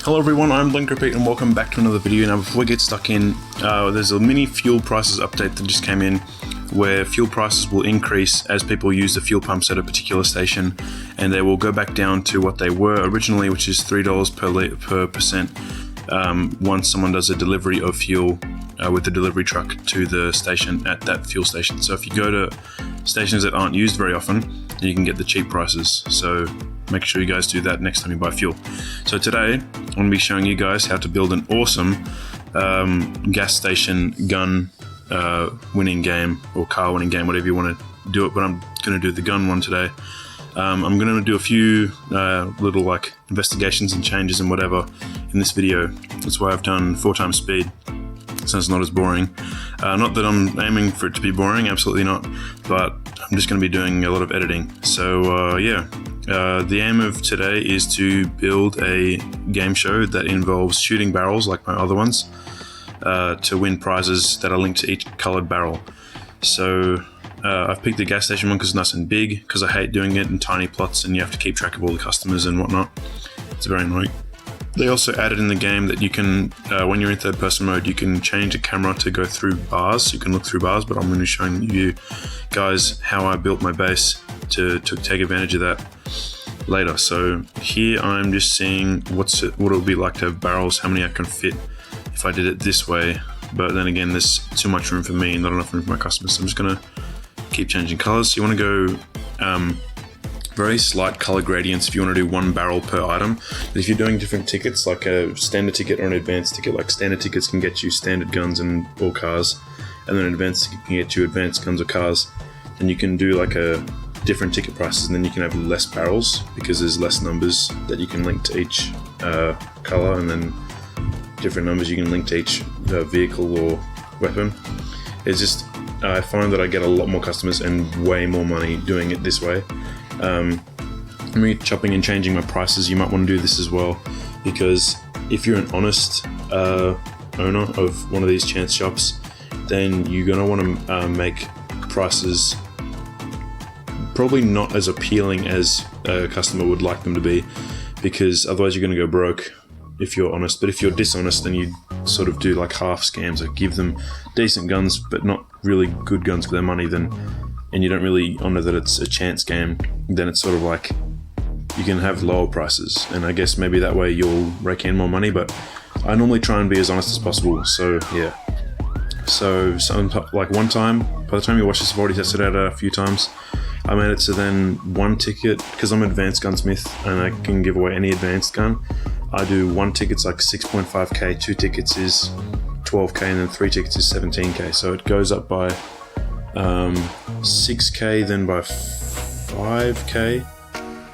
Hello everyone, I'm Blink Repeat and welcome back to another video. Now before we get stuck in, there's a mini fuel prices update that just came in where fuel prices will increase as people use the fuel pumps at a particular station, and they will go back down to what they were originally, which is $3 per percent once someone does a delivery of fuel with the delivery truck to the station at that fuel station. So if you go to stations that aren't used very often, you can get the cheap prices. So make sure you guys do that next time you buy fuel. So today I'm going to be showing you guys how to build an awesome gas station gun winning game, or car winning game, whatever you want to do it, but I'm going to do the gun one today. I'm going to do a few little like investigations and changes and whatever in this video. That's why I've done 4 times speed, so it's not as boring. Not that I'm aiming for it to be boring, absolutely not, but I'm just going to be doing a lot of editing. So yeah, the aim of today is to build a game show that involves shooting barrels like my other ones to win prizes that are linked to each colored barrel. So I've picked the gas station one because it's nice and big, because I hate doing it in tiny plots and you have to keep track of all the customers and whatnot. It's very annoying. They also added in the game that you can, when you're in third person mode, you can change the camera to go through bars, so you can look through bars, but I'm going to be showing you guys how I built my base to take advantage of that later. So here I'm just seeing what it would be like to have barrels, how many I can fit if I did it this way, but then again there's too much room for me and not enough room for my customers, so I'm just going to keep changing colors. So you want to go very slight color gradients if you want to do 1 barrel per item. But if you're doing different tickets, like a standard ticket or an advanced ticket, like standard tickets can get you standard guns and or cars, and then an advanced ticket can get you advanced guns or cars, and you can do like a different ticket prices, and then you can have less barrels because there's less numbers that you can link to each color, and then different numbers you can link to each vehicle or weapon. It's just, I find that I get a lot more customers and way more money doing it this way. Me chopping and changing my prices, you might want to do this as well, because if you're an honest owner of one of these chance shops, then you're going to want to make prices probably not as appealing as a customer would like them to be, because otherwise you're going to go broke if you're honest. But if you're dishonest, then you sort of do like half scams, like give them decent guns but not really good guns for their money, then, and you don't really honor that it's a chance game, then it's sort of like you can have lower prices, and I guess maybe that way you'll rake in more money. But I normally try and be as honest as possible. So yeah, so like one time, by the time you watch this, I've already tested it out a few times. I made it so then 1 ticket, because I'm an advanced gunsmith and I can give away any advanced gun, I do 1 ticket's like 6.5k, 2 tickets is 12k, and then 3 tickets is 17k. So it goes up by 6k, then by 5k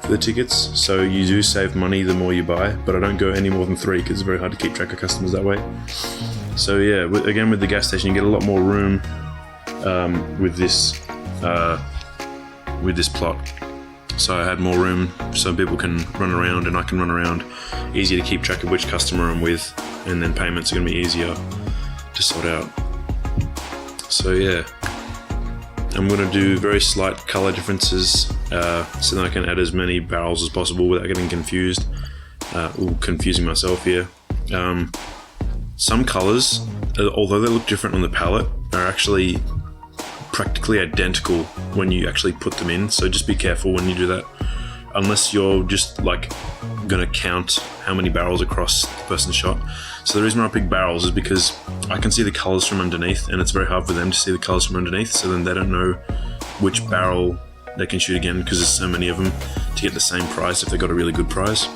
for the tickets. So you do save money the more you buy, but I don't go any more than 3 because it's very hard to keep track of customers that way. So yeah, again with the gas station, you get a lot more room with this plot. So I had more room so people can run around and I can run around. Easier to keep track of which customer I'm with, and then payments are going to be easier to sort out. So yeah, I'm going to do very slight color differences so that I can add as many barrels as possible without getting confused or confusing myself here. Some colors, although they look different on the palette, are actually practically identical when you actually put them in, so just be careful when you do that, unless you're just like gonna count how many barrels across the person's shot. So the reason why I pick barrels is because I can see the colors from underneath, and it's very hard for them to see the colors from underneath, so then they don't know which barrel they can shoot again, because there's so many of them to get the same prize if they got a really good prize.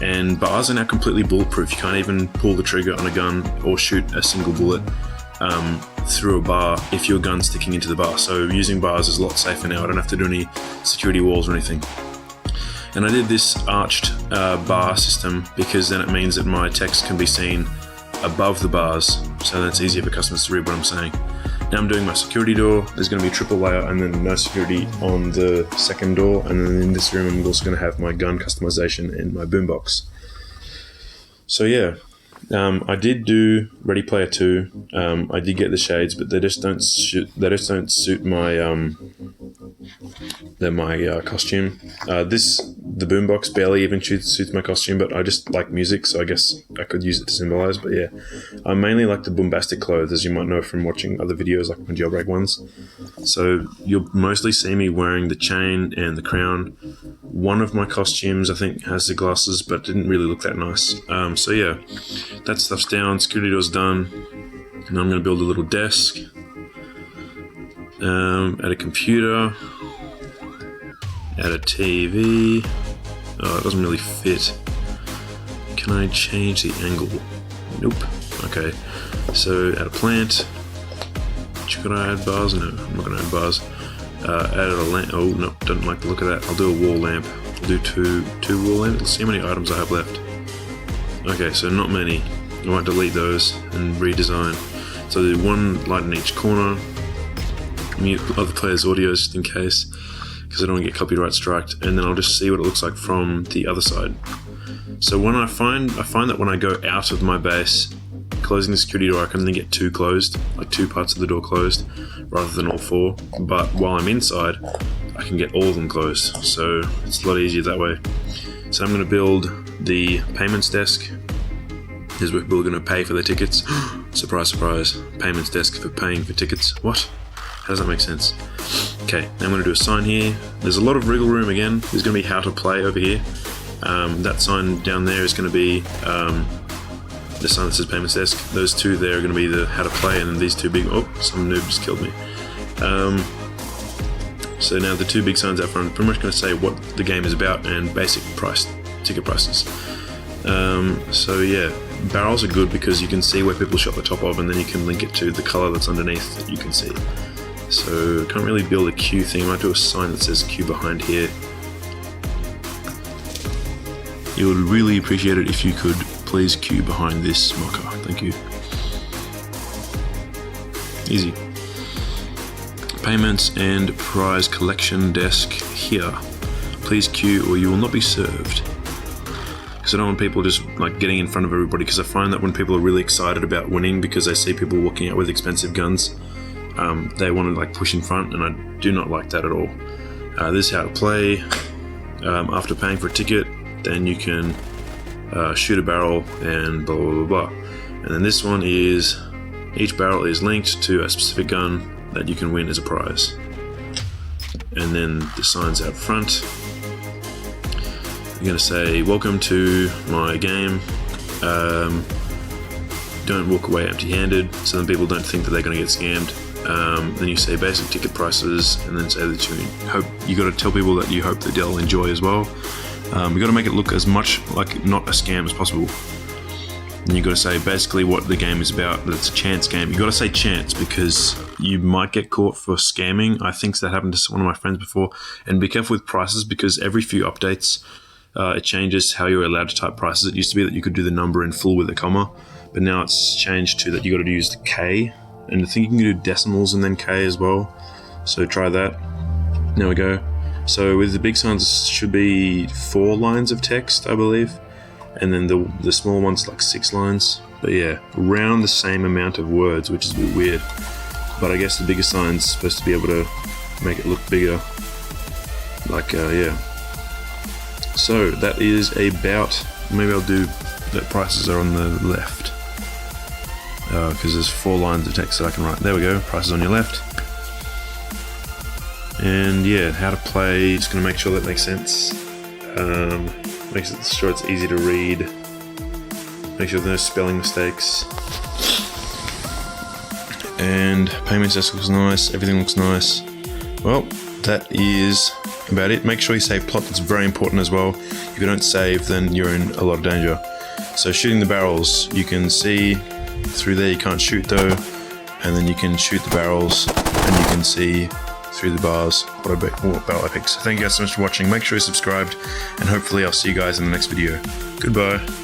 And bars are now completely bulletproof. You can't even pull the trigger on a gun or shoot a single bullet through a bar if your gun's sticking into the bar. So using bars is a lot safer now. I don't have to do any security walls or anything. And I did this arched bar system because then it means that my text can be seen above the bars, so that's easier for customers to read what I'm saying. Now I'm doing my security door. There's going to be a triple layer and then no security on the second door, and then in this room I'm also going to have my gun customization and my boombox. So yeah, I did do Ready Player 2. I did get the shades, but they just don't suit my costume. This The boombox barely even suits my costume, but I just like music, so I guess I could use it to symbolize. But yeah, I mainly like the bombastic clothes, as you might know from watching other videos like my jailbreak ones. So you'll mostly see me wearing the chain and the crown. One of my costumes, I think, has the glasses, but it didn't really look that nice. So yeah, that stuff's down, security door's done. Now I'm going to build a little desk. Add a computer. Add a TV. Oh, it doesn't really fit. Can I change the angle? Nope. Okay. So add a plant. Should I add bars? No, I'm not going to add bars. Added a lamp. Oh no, don't like the look of that. I'll do a wall lamp. I'll do two wall lamps. Let's see how many items I have left. Okay, so not many. I might delete those and redesign. So I do one light in each corner. Mute other players' audios just in case, because I don't want to get copyright striked, and then I'll just see what it looks like from the other side. So when I find that when I go out of my base, closing the security door, I can only get two closed, like two parts of the door closed, rather than all four. But while I'm inside, I can get all of them closed, so it's a lot easier that way. So I'm going to build the payments desk. Here's where people are going to pay for their tickets. Surprise, surprise. Payments desk for paying for tickets. What? How does that make sense? Okay, now I'm going to do a sign here. There's a lot of wriggle room again. There's going to be how to play over here. That sign down there is going to be the sign that says payments desk. Those two there are going to be the how to play, and then these two big... Oh, some noob just killed me. So now the two big signs out front are pretty much going to say what the game is about and basic price, ticket prices. So yeah, barrels are good because you can see where people shot the top of, and then you can link it to the color that's underneath that you can see. So can't really build a queue thing. I might do a sign that says queue behind here. You would really appreciate it if you could please queue behind this mocker. Thank you. Easy. Payments and prize collection desk here. Please queue or you will not be served. Because I don't want people just like getting in front of everybody, because I find that when people are really excited about winning because they see people walking out with expensive guns, they want to like push in front, and I do not like that at all. This is how to play. After paying for a ticket, then you can shoot a barrel and blah blah blah blah. And then this one is, each barrel is linked to a specific gun that you can win as a prize. And then the signs out front. You're going to say, welcome to my game. Don't walk away empty-handed, so then people don't think that they're going to get scammed. Then you say basic ticket prices, and then say that you got to tell people that you hope that they'll enjoy as well. You got to make it look as much like not a scam as possible. And you got to say basically what the game is about. That it's a chance game. You got to say chance because you might get caught for scamming. I think that happened to one of my friends before. And be careful with prices, because every few updates it changes how you're allowed to type prices. It used to be that you could do the number in full with a comma, but now it's changed to that you got to use the K. And I think you can do decimals and then K as well. So try that. There we go. So with the big signs, it should be 4 lines of text, I believe. And then the small one's like 6 lines. But yeah, around the same amount of words, which is a bit weird. But I guess the bigger sign's supposed to be able to make it look bigger. Like, yeah. So that is about, maybe I'll do that prices are on the left. Because there's 4 lines of text that I can write. There we go, prices on your left. And yeah, how to play, just going to make sure that makes sense. Make sure it's easy to read. Make sure there's no spelling mistakes. And payments desk looks nice, everything looks nice. Well, that is about it. Make sure you save plot, that's very important as well. If you don't save, then you're in a lot of danger. So shooting the barrels, you can see through there, you can't shoot though, and then you can shoot the barrels and you can see through the bars what barrel I picked. So thank you guys so much for watching. Make sure you're subscribed, and hopefully I'll see you guys in the next video. Goodbye.